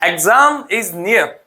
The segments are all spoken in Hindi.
Exam is near,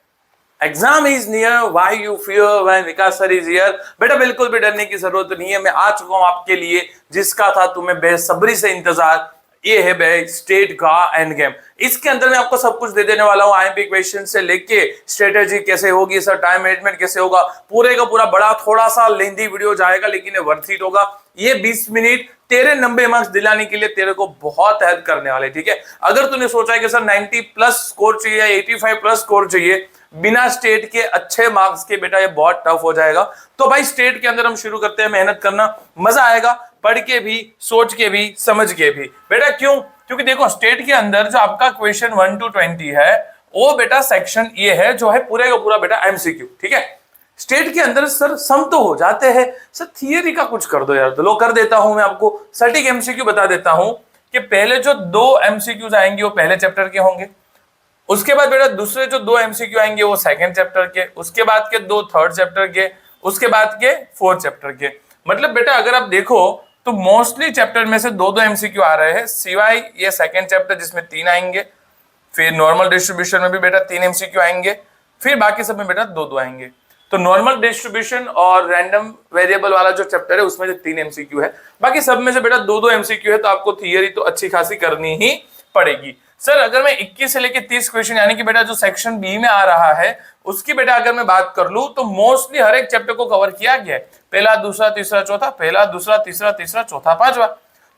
exam is near, why you fear when Vikas sir is here. बेटा बिल्कुल भी डरने की जरूरत नहीं है, मैं आ चुका हूं आपके लिए जिसका था तुम्हें बेसब्री से इंतजार। ये है भाई स्टेट का एंड गेम। इसके अंदर मैं आपको सब कुछ दे देने वाला हूं, आईएमपी क्वेश्चन से लेके स्ट्रेटेजी कैसे होगी सर, टाइम मैनेजमेंट कैसे होगा, पूरे का पूरा बड़ा थोड़ा सा लेंथी वीडियो जाएगा लेकिन ये वर्थ इट होगा। ये 20 मिनट तेरे 90 मार्क्स दिलाने के लिए तेरे को बहुत हेल्प करने वाले, ठीक है। अगर तूने सोचा है कि सर 90 प्लस स्कोर चाहिए, 85 प्लस स्कोर चाहिए बिना स्टेट के अच्छे मार्क्स के, बेटा ये बहुत टफ हो जाएगा। तो भाई स्टेट के अंदर हम शुरू करते हैं, मेहनत करना, मजा आएगा, पढ़ के भी, सोच के भी, समझ के भी। बेटा क्यों? क्योंकि देखो स्टेट के अंदर जो आपका क्वेश्चन 1 to 20 है वो बेटा सेक्शन ये है जो है पूरे का पूरा बेटा एमसीक्यू, ठीक है। स्टेट के अंदर सर सम तो हो जाते हैं, सर थियरी का कुछ कर दो यार, तो लो कर देता हूं मैं आपको सटीक एमसीक्यू बता देता हूं कि पहले जो 2 एमसीक्यूज आएंगे वो पहले चैप्टर के होंगे, उसके बाद बेटा दूसरे जो 2 एमसीक्यू आएंगे वो सेकंड चैप्टर के, उसके बाद के 2 थर्ड चैप्टर के, उसके बाद के 4th चैप्टर के। मतलब बेटा अगर आप देखो तो मोस्टली चैप्टर में से 2-2 एमसीक्यू आ रहे हैं, सिवाय ये सेकंड चैप्टर जिसमें 3 आएंगे, फिर नॉर्मल डिस्ट्रीब्यूशन में भी बेटा 3 एमसीक्यू आएंगे, फिर बाकी सब में बेटा 2-2 आएंगे। तो नॉर्मल डिस्ट्रीब्यूशन और रैंडम वेरिएबल वाला जो चैप्टर है उसमें जो 3 एमसीक्यू है, बाकी सब में से बेटा 2-2 एमसीक्यू है, तो आपको थियरी तो अच्छी खासी करनी ही पड़ेगी। सर अगर मैं 21 से लेके 30 क्वेश्चन यानी कि बेटा जो सेक्शन बी में आ रहा है उसकी बेटा अगर मैं बात कर लूं तो मोस्टली हर एक चैप्टर को कवर किया गया है, पहला दूसरा तीसरा चौथा, पहला दूसरा तीसरा तीसरा चौथा पांचवा।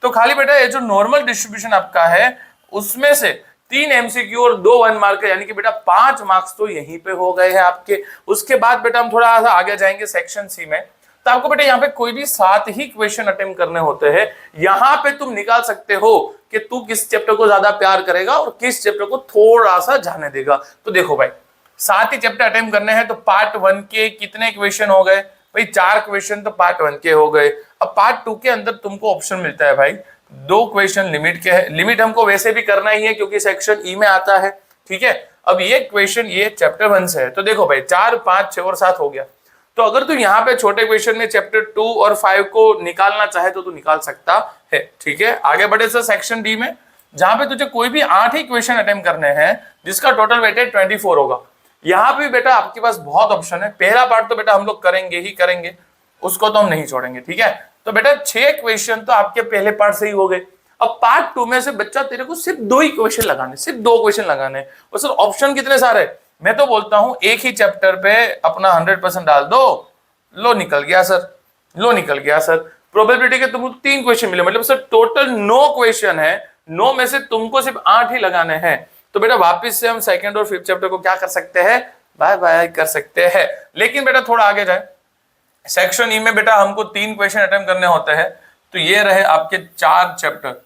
तो खाली बेटा ये जो नॉर्मल डिस्ट्रीब्यूशन आपका है उसमें से 3 एमसीक्यू और 2 1 मार्क यानी कि बेटा 5 मार्क्स तो यहीं पे हो गए हैं आपके। उसके बाद बेटा हम थोड़ा सा आगे जाएंगे सेक्शन सी में, तो आपको बेटा यहाँ पे कोई भी 7 ही क्वेश्चन अटेम्प्ट करने होते हैं। यहाँ पे तुम निकाल सकते हो कि तू किस चैप्टर को ज्यादा प्यार करेगा और किस चैप्टर को थोड़ा सा जाने देगा। तो देखो भाई 7 ही चैप्टर अटेम्प्ट करने हैं, तो पार्ट 1 के कितने क्वेश्चन हो गए भाई? 4 क्वेश्चन तो पार्ट 1 के हो गए। अब पार्ट 2 के अंदर तुमको ऑप्शन मिलता है भाई 2 क्वेश्चन लिमिट के है, लिमिट हमको वैसे भी करना ही है क्योंकि सेक्शन ई में आता है, ठीक है। अब ये क्वेश्चन ये चैप्टर 1 से है, तो देखो भाई 4 5 6 और 7 हो गया। तो अगर तू यहाँ पे छोटे क्वेश्चन में चैप्टर 2 और 5 को निकालना चाहे तो तू निकाल सकता है, ठीक है। आगे बढ़े सर सेक्शन डी में, जहां पे तुझे कोई भी 8 ही क्वेश्चन अटेम्प्ट करने हैं जिसका टोटल वेटेज 24 होगा। यहाँ पे बेटा आपके पास बहुत ऑप्शन है। पहला पार्ट तो बेटा हम लोग करेंगे ही करेंगे, उसको तो हम नहीं छोड़ेंगे, ठीक है। तो बेटा 6 क्वेश्चन तो आपके पहले पार्ट से ही हो गए। अब पार्ट 2 में से बच्चा तेरे को सिर्फ 2 ही क्वेश्चन लगाने, सिर्फ 2 क्वेश्चन लगाने, और सर ऑप्शन कितने सारे? मैं तो बोलता हूं एक ही चैप्टर पे अपना 100% डाल दो, लो निकल गया सर, लो निकल गया सर। प्रोबेबिलिटी के तुमको 3 क्वेश्चन मिले, मतलब सर टोटल 9 क्वेश्चन है, 9 में से तुमको सिर्फ 8 ही लगाने हैं। तो बेटा वापस से हम सेकंड और 5th चैप्टर को क्या कर सकते हैं? बाय बाय कर सकते हैं। लेकिन बेटा थोड़ा आगे जाए, सेक्शन ई में बेटा हमको 3 क्वेश्चन अटेम्प्ट करने होते हैं, तो ये रहे आपके 4 चैप्टर।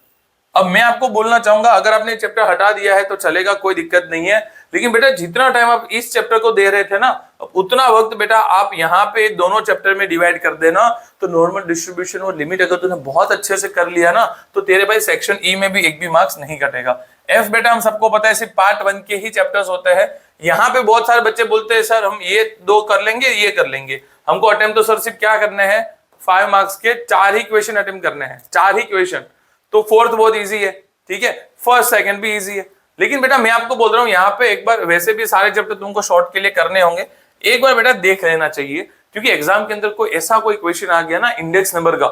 अब मैं आपको बोलना चाहूंगा अगर आपने चैप्टर हटा दिया है तो चलेगा, कोई दिक्कत नहीं है, लेकिन बेटा जितना टाइम आप इस चैप्टर को दे रहे थे ना, उतना वक्त बेटा आप यहाँ पे दोनों चैप्टर में डिवाइड कर देना। तो नॉर्मल डिस्ट्रीब्यूशन और लिमिट अगर तूने बहुत अच्छे से कर लिया ना तो तेरे भाई सेक्शन ई में भी एक भी मार्क्स नहीं कटेगा। एफ बेटा हम सबको पता है सिर्फ पार्ट 1 के ही चैप्टर्स होते हैं। यहाँ पे बहुत सारे बच्चे बोलते हैं सर हम ये 2 कर लेंगे, ये कर लेंगे। हमको अटेम्प्ट तो सर सिर्फ क्या करने हैं? 5 मार्क्स के 4 ही क्वेश्चन अटेम्प्ट करने हैं, 4 ही क्वेश्चन। तो 4th बहुत इजी है, ठीक है, 1st 2nd भी इजी है। लेकिन बेटा मैं आपको बोल रहा हूँ यहाँ पे एक बार, वैसे भी सारे चैप्टर तुमको शॉर्ट के लिए करने होंगे, एक बार बेटा देख लेना चाहिए, क्योंकि एग्जाम के अंदर कोई ऐसा कोई क्वेश्चन आ गया ना इंडेक्स नंबर का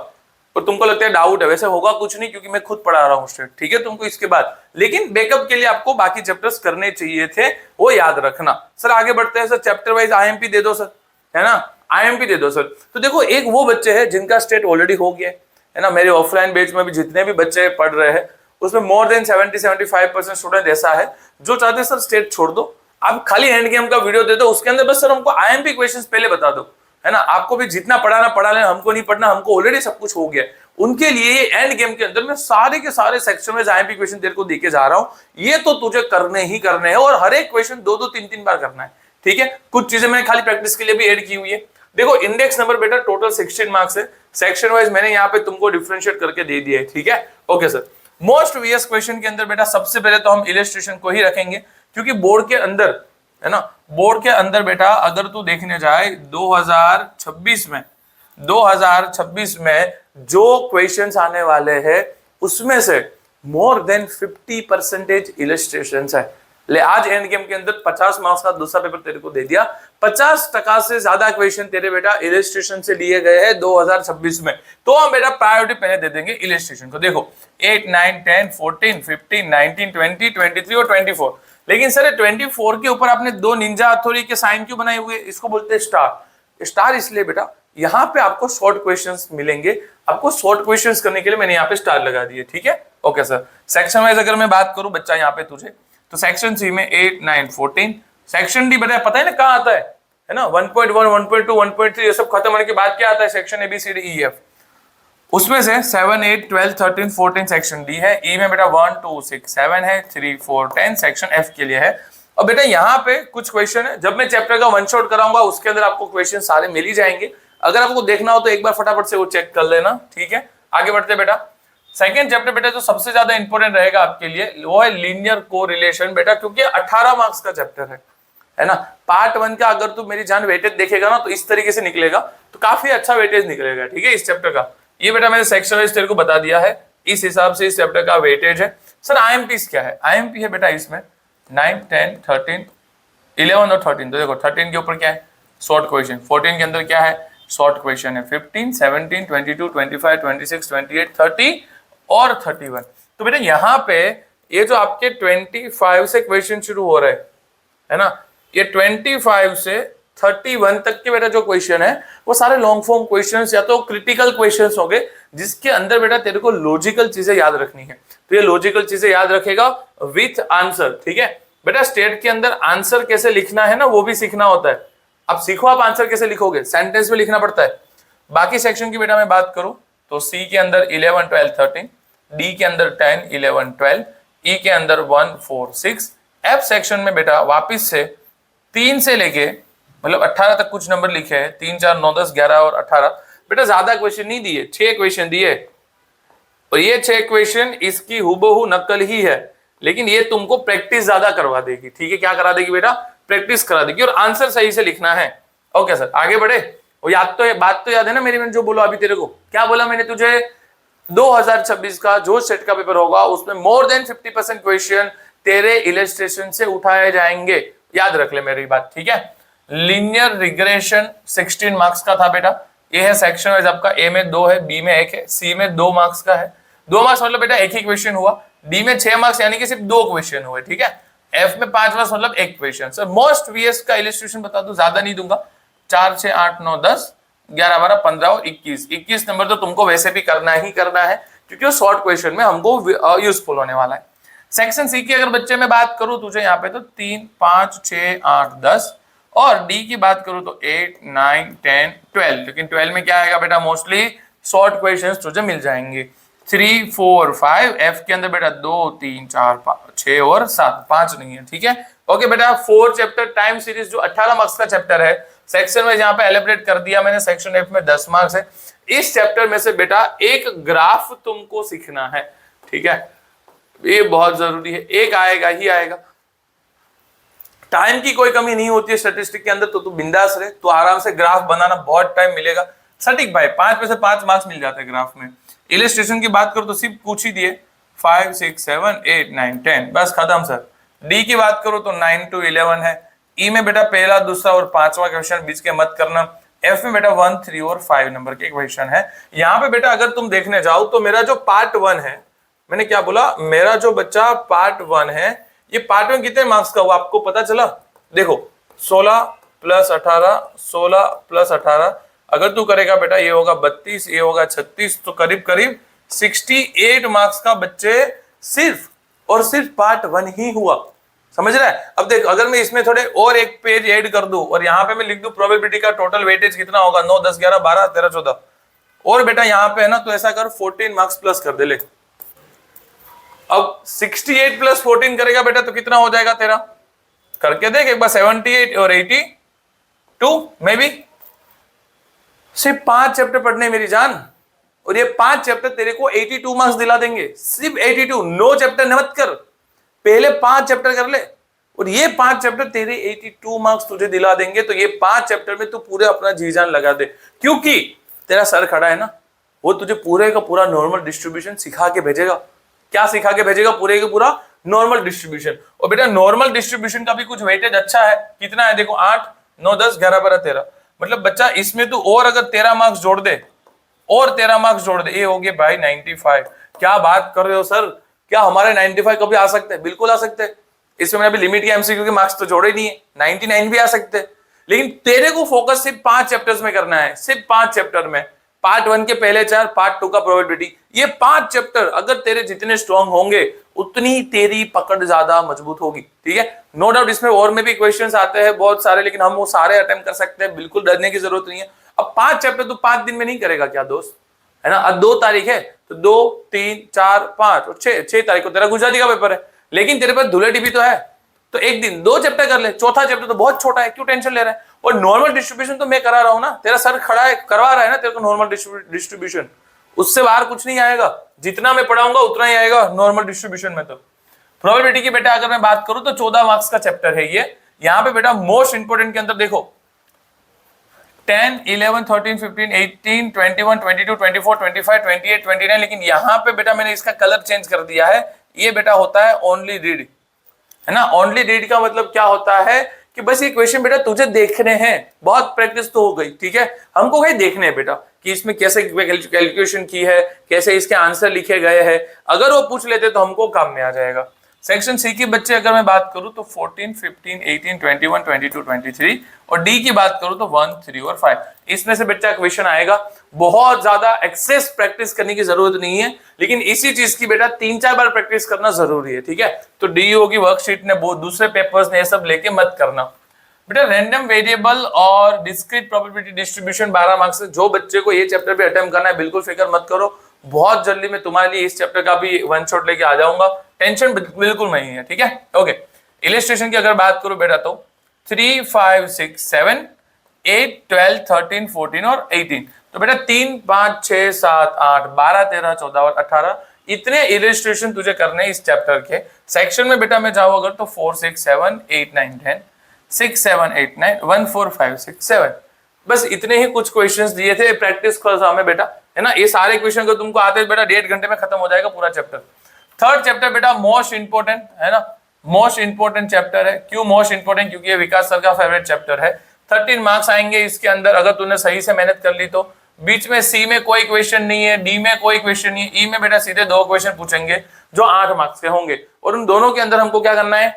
और तुमको लगता है डाउट है, वैसे होगा कुछ नहीं क्योंकि मैं खुद पढ़ा रहा हूँ स्टेट, ठीक है, तुमको इसके बाद। लेकिन बैकअप के लिए आपको बाकी चैप्टर्स करने चाहिए थे, वो याद रखना। सर आगे बढ़ते हैं सर, चैप्टर वाइज आईएमपी दे दो सर, है ना, आईएमपी दे दो सर। तो देखो एक वो बच्चे हैं जिनका स्टेट ऑलरेडी हो गया है ना, मेरे ऑफलाइन बैच में भी जितने भी बच्चे पढ़ रहे हैं उसमें मोर देन 70-75% स्टूडेंट ऐसा है जो चाहते हैं सर स्टेट छोड़ दो, आप खाली एंड गेम का वीडियो दे दो, उसके अंदर बस सर हमको आईएमपी क्वेश्चंस पहले बता दो, है ना, आपको भी जितना पढ़ाना पढ़ा लेना, हमको नहीं पढ़ना, हमको ऑलरेडी सब कुछ हो गया। उनके लिए ये एंड गेम के अंदर मैं सारे के सारे सेक्शन में आईएमपी क्वेश्चन तेरे को देके जा रहा हूं, ये तो तुझे करने ही करने हैं और हर एक क्वेश्चन 2-2 3-3 बार करना है, ठीक है। कुछ चीजें मैंने खाली प्रैक्टिस के लिए भी ऐड की हुई है। देखो इंडेक्स नंबर बेटा टोटल 16 मार्क्स है, सेक्शन वाइज मैंने यहाँ पे तुमको डिफरेंशिएट करके दे दिया है, ठीक है, okay sir. Most VS question के अंदर बेटा सबसे पहले तो हम इलस्ट्रेशन को ही रखेंगे, क्योंकि बोर्ड के अंदर, है ना, बोर्ड के अंदर बेटा अगर तू देखने जाए 2026 में जो क्वेश्चंस आने वाले हैं उसमें से मोर देन 50% इलस्ट्रेशंस है, ले आज एंड गेम के अंदर 50 मार्क्स का दूसरा पेपर तेरे को दे दिया। 50% से ज्यादा क्वेश्चन तेरे बेटा इलस्ट्रेशन से लिए गए हैं 2026 में, तो हम बेटा प्रायोरिटी पहले दे देंगे इलस्ट्रेशन को। देखो 8, 9, 10, 14, 15, 19, 20, 23 और 24। लेकिन सर 24 के ऊपर आपने दो निंजा हथौड़ी के साइन क्यों बनाए हुए? इसको बोलते हैं स्टार। स्टार इसलिए बेटा यहाँ पे आपको शॉर्ट क्वेश्चंस मिलेंगे, आपको शॉर्ट क्वेश्चंस करने के लिए मैंने यहाँ पे स्टार लगा दिए, ठीक है। ओके सर, सेक्शन वाइज अगर मैं बात करूं बच्चा यहाँ पे तुझे, तो सेक्शन सी में 8, 9, 14, सेक्शन डी बेटा पता है ना कहाँ आता है ना, 1.1, 1.2, 1.3 ये सब खत्म होने के बाद क्या आता है? Section ABCDEF। उसमें से 7, 8, 12, 13, 14 सेक्शन डी है। ई में बेटा 1, 2, 6, 7 है, 3, 4, 10 सेक्शन एफ के लिए है। और बेटा यहाँ पे कुछ क्वेश्चन है, जब मैं चैप्टर का वन शॉट कराऊंगा उसके अंदर आपको क्वेश्चन सारे मिल ही जाएंगे। अगर आपको देखना हो तो एक बार फटाफट से वो चेक कर लेना, ठीक है। आगे बढ़ते बेटा, सेकंड चैप्टर बेटा जो सबसे ज्यादा इंपॉर्टेंट रहेगा आपके लिए वो है लीनियर कोरिलेशन बेटा, क्योंकि 18 मार्क्स का चैप्टर है ना। पार्ट 1 का अगर तू मेरी जान वेटेज देखेगा ना तो इस तरीके से निकलेगा, तो काफी अच्छा वेटेज निकलेगा, ठीक है, इस चैप्टर का। ये बेटा मैंने सेक्शन वाइज तेरे को बता दिया है, इस हिसाब से इस चैप्टर का वेटेज है। सर IMPs क्या है? IMP है बेटा इसमें 9, 10, 13, 11 और 13। तो देखो 13 के ऊपर क्या है? Short question. 14 के अंदर क्या है? शॉर्ट क्वेश्चन है। 15, 17, 22, 25, 26, 28, 30 और 31। तो बेटा यहाँ पे ये जो आपके 25 से क्वेश्चन शुरू हो रहे है ना, ये 25 से 31 तक के बेटा जो क्वेश्चन है वो सारे लॉन्ग फॉर्म क्वेश्चंस या तो क्रिटिकल क्वेश्चंस होंगे, जिसके अंदर बेटा तेरे को लॉजिकल चीजें याद रखनी है। तो ये लॉजिकल चीजें याद रखेगा विथ आंसर, ठीक है बेटा। स्टेट के अंदर आंसर कैसे लिखना है ना वो भी सीखना होता है। अब सीखो आप आंसर कैसे लिखोगे, सेंटेंस में लिखना पड़ता है। बाकी सेक्शन की बेटा मैं बात करूं तो सी के अंदर 11, 12, 13, डी के अंदर 10, 11, 12, ई के अंदर 1, 4, 6, एफ सेक्शन में बेटा वापिस से 3 से लेके मतलब 18 तक कुछ नंबर लिखे हैं, 3, 4, 9, 10, 11 और 18। बेटा ज्यादा क्वेश्चन नहीं दिए, 6 क्वेश्चन दिए, और ये 6 क्वेश्चन इसकी हुबहू नकल ही है, लेकिन ये तुमको प्रैक्टिस ज्यादा करवा देगी, ठीक है। क्या करा देगी बेटा? प्रैक्टिस करा देगी, और आंसर सही से लिखना है। ओके सर, आगे बढ़े। और याद तो बात तो याद है ना मेरी, मैंने जो बोला अभी तेरे को, क्या बोला मैंने तुझे? 2026 का जो सेट का पेपर होगा उसमें मोर देन 50% क्वेश्चन तेरे इलस्ट्रेशन से उठाए जाएंगे। याद रख ले मेरी बात, ठीक है। लीनियर रिग्रेशन 16 मार्क्स का था बेटा। ये है सेक्शन वाइज आपका, ए में 2 है, बी में 1 है, सी में 2 मार्क्स का है। 2 मार्क्स मतलब बेटा एक ही क्वेश्चन हुआ। डी में 6 मार्क्स यानी कि सिर्फ 2 क्वेश्चन हुए, ठीक है। एफ में 5 मार्क्स मतलब 1 क्वेश्चन। सर मोस्ट वीएस का इलस्ट्रेशन बता दूं, ज्यादा नहीं दूंगा। 4, 6, 8, 9, 10, 11, 12, 15 और 21 नंबर तो तुमको वैसे भी करना ही करना है, क्योंकि वो शॉर्ट क्वेश्चन में हमको यूजफुल होने वाला है। सेक्शन सी की अगर बच्चे में बात करूं तुझे यहाँ पे तो 3, 5, 6, 8, 10, और डी की बात करूं तो 8, 9, 10, 12। लेकिन 12 में क्या आएगा बेटा? मोस्टली शॉर्ट क्वेश्चंस तुझे मिल जाएंगे। 3, 4, 5, एफ के अंदर बेटा 2, 3, 4, 5, 6 और 7, 5 नहीं है, ठीक है। ओके बेटा, 4 चैप्टर टाइम सीरीज जो 18 मार्क्स का चैप्टर है, सेक्शन में यहाँ पे एलिब्रेट कर दिया मैंने। सेक्शन एफ में 10 मार्क्स है। इस चैप्टर में से बेटा एक ग्राफ तुमको सीखना है, ठीक है, ये बहुत जरूरी है, एक आएगा ही आएगा। टाइम की कोई कमी नहीं होती है स्टैटिस्टिक के अंदर, तो तू बिंदास रहे, तो आराम से ग्राफ बनाना बहुत टाइम मिलेगा। सटीक भाई 5 में से 5 मार्क्स मिल जाते हैं ग्राफ में। इलस्ट्रेशन की बात करो तो सिर्फ पूछ ही दिए 5, 6, 7, 8, 9, 10, बस खत्म सर। डी की बात करो तो 9 to 11 है। ई में बेटा पहला, दूसरा और 5वां क्वेश्चन बीच के मत करना। एफ में बेटा 1, 3 और 5 नंबर के क्वेश्चन है। यहाँ पे बेटा अगर तुम देखने जाओ तो मेरा जो पार्ट 1 है, मैंने क्या बोला, मेरा जो बच्चा पार्ट 1 है, ये पार्ट 1 कितने मार्क्स का हुआ आपको पता चला? देखो 16 + 18, 16 + 18, अगर तू करेगा बेटा ये होगा 32, ये होगा 36, तो करीब करीब 68 मार्क्स का बच्चे सिर्फ और सिर्फ पार्ट 1 ही हुआ। समझ रहा है? अब देख, अगर मैं इसमें थोड़े और एक पेज ऐड कर दूं और यहाँ पे मैं लिख दूं प्रोबेबिलिटी का टोटल वेटेज कितना होगा, 9, 10, 11, 12, 13, 14, और बेटा यहाँ पे है ना, तो ऐसा कर 14 मार्क्स प्लस कर दे ले। अब 68 + 14 करेगा बेटा तो कितना हो जाएगा तेरा? करके देख एक बार, 78 और 82 में भी। सिर्फ 5 चैप्टर पढ़ने मेरी जान, और ये 5 चैप्टर तेरे को 82 मार्क्स दिला देंगे, सिर्फ 82। 9 चैप्टर मत कर, पहले 5 चैप्टर कर ले, और ये 5 चैप्टर तेरे 82 मार्क्स तुझे दिला देंगे। तो ये 5 चैप्टर में तू पूरे अपना जी जान लगा दे, क्योंकि तेरा सर खड़ा है ना, वो तुझे पूरे का पूरा नॉर्मल डिस्ट्रीब्यूशन सिखा के भेजेगा। क्या सिखा के भेजेगा? पूरे का पूरा नॉर्मल डिस्ट्रीब्यूशन। और बेटा नॉर्मल डिस्ट्रीब्यूशन का भी कुछ वेटेज अच्छा है, कितना है देखो 8 9 10 11 12 13, मतलब बच्चा इसमें तो और अगर 13 मार्क्स जोड़ दे और 13 मार्क्स जोड़ दे, ये हो गए भाई 95। क्या बात कर रहे हो सर, क्या हमारे 95 कभी आ सकते हैं? बिल्कुल आ सकते हैं। इसमें मैंने अभी लिमिट के एमसीक्यू के मार्क्स तो जोड़े नहीं है, 99 भी आ सकते हैं। लेकिन तेरे को फोकस सिर्फ 5 चैप्टर्स में करना है, सिर्फ 5 चैप्टर में। पार्ट 1 के पहले 4, पार्ट 2 का प्रोबेबिलिटी, ये 5 चैप्टर अगर तेरे जितने स्ट्रांग होंगे उतनी तेरी पकड़ ज्यादा मजबूत होगी। ठीक है, नो डाउट इसमें और में भी क्वेश्चंस आते हैं बहुत सारे, लेकिन हम वो सारे अटेम्प्ट कर सकते हैं, बिल्कुल डरने की जरूरत नहीं है। अब 5 चैप्टर तो 5 दिन में नहीं करेगा क्या दोस्त, है ना? अब 2 तारीख है तो 2 3 4 5 और 6 तारीख को तेरा गुजराती का पेपर है, लेकिन तेरे पास धुलेटी भी तो है, तो एक दिन 2 चैप्टर कर ले, चौथा चैप्टर तो बहुत छोटा है, क्यों टेंशन ले रहा है? और नॉर्मल डिस्ट्रीब्यूशन तो मैं करा रहा हूं ना, तेरा सर खड़ा है करवा रहा है ना तेरे को नॉर्मल डिस्ट्रीब्यूशन, उससे बाहर कुछ नहीं आएगा, जितना मैं पढ़ाऊंगा उतना ही आएगा नॉर्मल डिस्ट्रीब्यूशन में। तो प्रोबेबिलिटी की बेटा अगर मैं बात करूं तो 14 मार्क्स का चैप्टर है ये। यहां पे बेटा मोस्ट इंपोर्टेंट के अंदर देखो 10 11 13 15 18 21 22 24 25 28 29, लेकिन यहां पे बेटा मैंने इसका कलर चेंज कर दिया है, ये बेटा होता है ओनली रीड, है ना? ओनली रीड का मतलब क्या होता है कि बस ये क्वेश्चन बेटा तुझे देखने हैं, बहुत प्रैक्टिस तो हो गई, ठीक है, हमको कहीं देखने हैं बेटा कि इसमें कैसे कैलकुलेशन की है, कैसे इसके आंसर लिखे गए हैं, अगर वो पूछ लेते तो हमको काम में आ जाएगा। सेक्शन सी के बच्चे अगर मैं बात करूं तो 14 15 18 21 22 23, और डी की बात करूं तो 1 3 और 5, इसमें से बच्चा क्वेश्चन आएगा। बहुत ज्यादा एक्सेस प्रैक्टिस करने की जरूरत नहीं है, लेकिन इसी चीज की बेटा 3-4 बार प्रैक्टिस करना जरूरी है। ठीक है, तो डीईओ की वर्कशीट ने दूसरे पेपर्स ने ये सब लेके मत करना बेटा। रैंडम वेरिएबल और डिस्क्रीट प्रोबेबिलिटी डिस्ट्रीब्यूशन 12 मार्क्स से, जो बच्चे को ये चैप्टर पे अटेम्प्ट करना है बिल्कुल फिक्र मत करो, बहुत जल्दी मैं तुम्हारे लिए इस चैप्टर का भी वन शॉट लेके आ जाऊंगा, टेंशन बिल्कुल नहीं है। ठीक है, ओके। इलिस्ट्रेशन की अगर बात करूं बेटा तो 3 5 6 7 8 12 13 14 और 18, तो बेटा 3 5 6 7 8 12 13 14 और 18 इतने इलिस्ट्रेशन तुझे करने इस चैप्टर के। सेक्शन में बेटा मैं जाऊं अगर तो 4 6 7 8 9 10 6 7 8 9 1 4 5 6 7, बस इतने ही कुछ क्वेश्चंस दिए थे, प्रैक्टिस कर हमें बेटा, है ना? ये सारे क्वेश्चन को तुमको आते बेटा 1.5 घंटे में खत्म हो जाएगा पूरा चैप्टर। थर्ड चैप्टर बेटा मोस्ट इंपोर्टेंट, है ना? मोस्ट इंपोर्टेंट चैप्टर है। क्यों मोस्ट इंपोर्टेंट? क्योंकि ये विकास सर का फेवरेट चैप्टर है। 13 मार्क्स आएंगे इसके अंदर अगर तूने सही से मेहनत कर ली तो। बीच में सी में कोई क्वेश्चन नहीं है, डी में कोई क्वेश्चन नहीं है, ई में बेटा सीधे 2 क्वेश्चन पूछेंगे जो 8 मार्क्स के होंगे, और उन दोनों के अंदर हमको क्या करना है?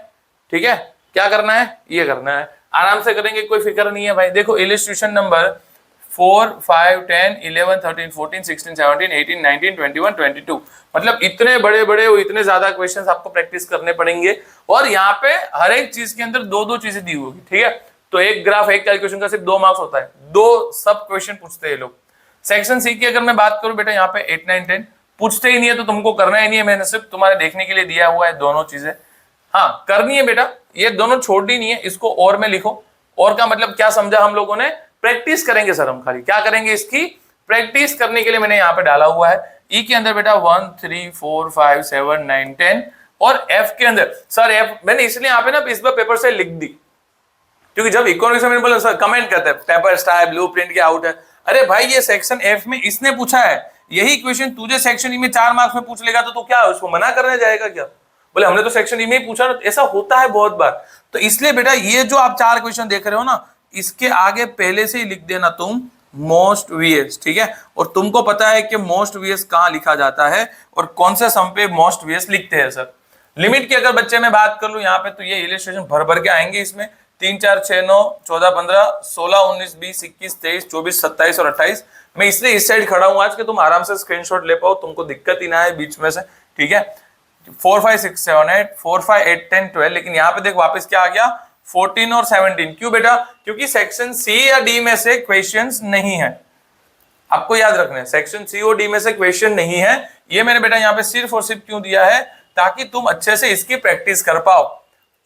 ठीक है, क्या करना है? ये करना है, आराम से करेंगे, कोई फिक्र नहीं है भाई। देखो इलिस्ट्रेशन नंबर 4 5 10 11 13 14 16 17 18 19 21 22, मतलब इतने बड़े बड़े और इतने ज्यादा क्वेश्चंस आपको प्रैक्टिस करने पड़ेंगे, और यहाँ पे हर एक चीज के अंदर 2-2 चीजें दी होगी। ठीक है, तो एक ग्राफ एक कैलकुलेशन का सिर्फ 2 मार्क्स होता है, 2 सब क्वेश्चन पूछते हैं लोग। सेक्शन सी की अगर मैं बात करूं बेटा यहाँ पे 8 9 10 पूछते ही नहीं है, तो तुमको करना ही नहीं है, मैंने सिर्फ तुम्हारे देखने के लिए दिया हुआ है दोनों चीजें। हाँ करनी है बेटा, ये दोनों छोड़नी नहीं है, इसको और में लिखो। और का मतलब क्या समझा हम लोगों ने? प्रैक्टिस करेंगे सर, हम खाली क्या करेंगे? इसकी प्रैक्टिस करने के लिए मैंने यहाँ पे डाला हुआ है। ई के अंदर बेटा 1 3 4 5 7 9 10, और एफ के अंदर सर एफ मैंने इसलिए यहाँ पे ना इस बार पेपर से लिख दी, क्योंकि जब इकोनॉमिक्स में बोला सर कमेंट करते हैं पेपर स्टाइल ब्लू प्रिंट के आउट है, अरे भाई ये सेक्शन एफ में इसने पूछा है, यही क्वेश्चन तुझे सेक्शन ई में 4 मार्क्स में पूछ लेगा तो क्या उसको मना करने जाएगा क्या? बोले हमने तो सेक्शन ई में ही पूछा, ऐसा होता है बहुत बार। तो इसलिए बेटा ये जो आप 4 क्वेश्चन देख रहे हो ना, इसके आगे पहले से ही लिख देना तुम मोस्ट वीएस। ठीक है, और तुमको पता है कि मोस्ट वीएस कहां लिखा जाता है और कौन से सम पे मोस्ट वीएस लिखते हैं सर। लिमिट की अगर बच्चे में बात कर लूं यहाँ पे, तो ये इलिस्ट्रेशन भर भर के आएंगे इसमें, 3 4 6 9 14 15 16 19 20 21 23 24 27 और 28। मैं इसलिए इस साइड खड़ा हूं आज कि तुम आराम से स्क्रीनशॉट ले पाओ, तुमको दिक्कत ही ना आए बीच में से। ठीक है, 4 5 6 7 8 4 5 8 10 12, लेकिन यहाँ पे देख वापस क्या आ गया 14 और 17। क्यों बेटा? क्योंकि सेक्शन सी या डी में से क्वेश्चंस नहीं है, आपको याद रखना है, सेक्शन सी और डी में से क्वेश्चन नहीं है। ये मैंने बेटा यहाँ पे सिर्फ और सिर्फ क्यों दिया है? ताकि तुम अच्छे से इसकी प्रैक्टिस कर पाओ।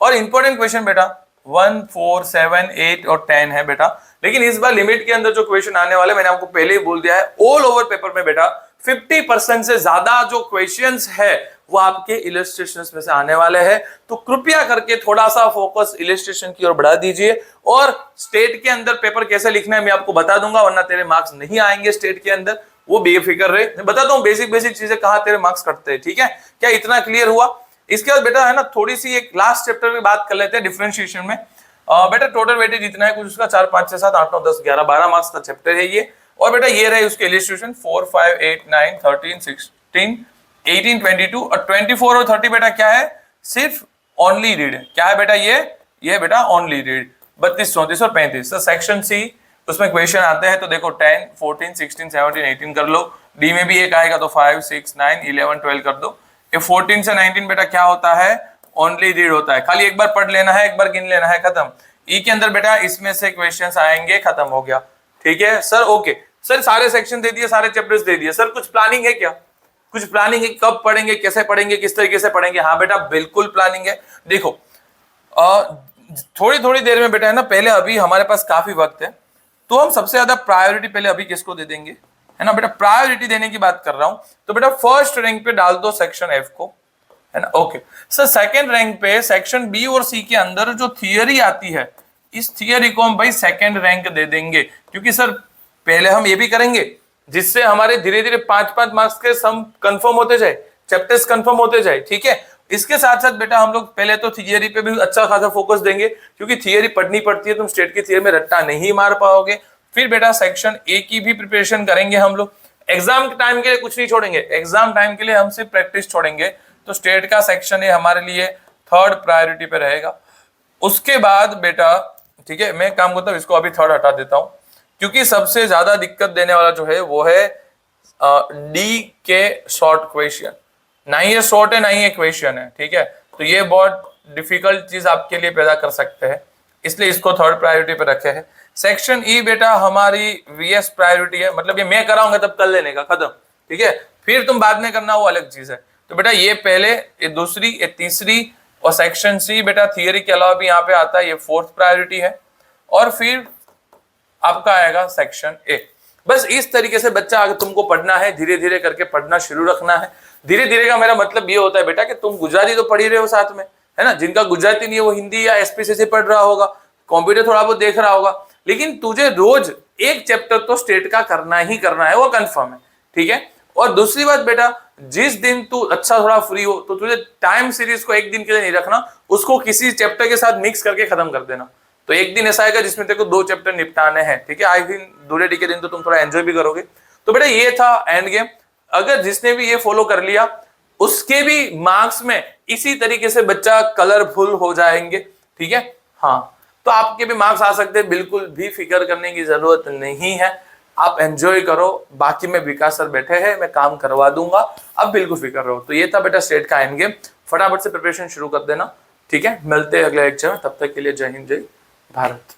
और इंपॉर्टेंट क्वेश्चन बेटा 1 4 7 8 और 10 है बेटा, लेकिन इस बार लिमिट के अंदर जो क्वेश्चन आने वाले मैंने आपको पहले ही बोल दिया है, ऑल ओवर पेपर में बेटा 50% से ज्यादा जो क्वेश्चंस है वो आपके इलस्ट्रेशंस में से आने वाले हैं। तो कृपया करके थोड़ा सा फोकस इलस्ट्रेशन की ओर बढ़ा दीजिए, और स्टेट के अंदर पेपर कैसे लिखना है मैं आपको बता दूंगा, वरना तेरे मार्क्स नहीं आएंगे स्टेट के अंदर, वो बेफिक्र रहे। मैं बताता हूँ बेसिक चीजें कहाँ तेरे मार्क्स कटते हैं। ठीक है, क्या इतना क्लियर हुआ? इसके बाद बेटा है ना थोड़ी सी एक लास्ट चैप्टर की बात कर लेते हैं डिफरेंशिएशन में। बेटा टोटल वेटेज जितना है कुछ उसका 4 5 6 7 8 9 10 11 12 मार्क्स का चैप्टर है ये। और बेटा ये रहे उसके इलस्ट्रेशन 4 5 8 9 13 16 18 22 और 24 और 30 बेटा क्या है, सिर्फ ओनली रीड। क्या है बेटा ये बेटा ओनली रीड। 32 34 और 35 सेक्शन सी उसमें क्वेश्चन आते हैं तो देखो 10 14 16 17 18 कर लो। डी में भी एक आएगा तो 5 6 9 11 12 कर दो। ये 14 से 19 बेटा क्या होता है, ओनली रीड होता है। खाली एक बार पढ़ लेना है, एक बार गिन लेना है, खत्म। ई के अंदर बेटा इसमें से क्वेश्चंस आएंगे, खत्म हो गया। ठीक है सर, ओके सर, सारे सेक्शन दे दिए, सारे चैप्टर्स दे दिए, सर कुछ प्लानिंग है क्या, कुछ प्लानिंग है कब पढ़ेंगे, कैसे पढ़ेंगे, किस तरीके से पढ़ेंगे? हाँ बेटा बिल्कुल प्लानिंग है। देखो थोड़ी थोड़ी देर में बेटा है ना, पहले अभी हमारे पास काफी वक्त है तो हम सबसे ज्यादा प्रायोरिटी पहले अभी किसको दे देंगे, है ना बेटा, प्रायोरिटी देने की बात कर रहा हूं। तो बेटा फर्स्ट रैंक पे डाल दो सेक्शन एफ को, है ना। ओके सर, सेकंड रैंक पे सेक्शन बी और सी के अंदर जो थियरी आती है, इस थियरी को हम भाई सेकंड रैंक दे देंगे, क्योंकि सर पहले हम ये भी करेंगे जिससे हमारे धीरे धीरे 5-5 मार्क्स के सम कंफर्म होते जाए, चैप्टर्स कंफर्म होते जाए। ठीक है, इसके साथ साथ बेटा हम लोग पहले तो थियरी पे भी अच्छा खासा फोकस देंगे, क्योंकि थियरी पढ़नी पड़ती है, तुम स्टेट की थियरी में रट्टा नहीं मार पाओगे। फिर बेटा सेक्शन ए की भी प्रिपरेशन करेंगे हम लोग। एग्जाम के टाइम के लिए कुछ नहीं छोड़ेंगे, एग्जाम टाइम के लिए हम सिर्फ प्रैक्टिस छोड़ेंगे। तो स्टेट का सेक्शन ए हमारे लिए थर्ड प्रायोरिटी पे रहेगा। उसके बाद बेटा ठीक है, मैं काम करता हूँ इसको अभी थर्ड हटा देता हूँ, क्योंकि सबसे ज्यादा दिक्कत देने वाला जो है वो है डी के शॉर्ट क्वेश्चन। ना ही ये शॉर्ट है ना ही ये क्वेश्चन है। ठीक है, तो ये बहुत डिफिकल्ट चीज आपके लिए पैदा कर सकते हैं, इसलिए इसको थर्ड प्रायोरिटी पे रखे हैं। सेक्शन ई बेटा हमारी वीएस प्रायोरिटी है, मतलब ये मैं कराऊंगा तब कर लेने का, खत्म। ठीक है, फिर तुम बाद में करना वो अलग चीज है। तो बेटा ये पहले, ये दूसरी, ये तीसरी, और सेक्शन सी बेटा थियरी के अलावा भी यहाँ पे आता है, ये फोर्थ प्रायोरिटी है। और फिर आपका आएगा सेक्शन ए। बस इस तरीके से बच्चा अगर तुमको पढ़ना है, धीरे धीरे करके पढ़ना शुरू रखना है। धीरे धीरे का मेरा मतलब ये होता है बेटा कि तुम गुजराती तो पढ़ ही रहे हो साथ में, है ना। जिनका गुजराती नहीं है वो हिंदी या एसपीसीसी पढ़ रहा होगा, कंप्यूटर थोड़ा बहुत देख रहा होगा, लेकिन तुझे रोज एक चैप्टर तो स्टेट का करना ही करना है, वो कंफर्म है। ठीक है, और दूसरी बात बेटा, जिस दिन तू अच्छा थोड़ा फ्री हो तो तुझे टाइम सीरीज को एक दिन के लिए नहीं रखना, उसको किसी चैप्टर के साथ मिक्स करके खत्म कर देना। तो एक दिन ऐसा आएगा जिसमें तेरे को 2 चैप्टर निपटाने हैं। ठीक है, आई थिंक दूसरे के दिन तो तुम थोड़ा एंजॉय भी करोगे। तो बेटा ये था एंड गेम। अगर जिसने भी ये फॉलो कर लिया उसके भी मार्क्स में इसी तरीके से बच्चा कलरफुल हो जाएंगे। ठीक है, हाँ, तो आपके भी मार्क्स आ सकते हैं, बिल्कुल भी फिक्र करने की जरूरत नहीं है। आप एंजॉय करो, बाकी में विकास सर बैठे हैं, मैं काम करवा दूंगा, अब बिल्कुल फिक्र रहो। तो ये था बेटा स्टेट का एंड गेम। फटाफट से प्रिपरेशन शुरू कर देना। ठीक है, मिलते हैं अगले लेक्चर में, तब तक के लिए जय हिंद जय भारत।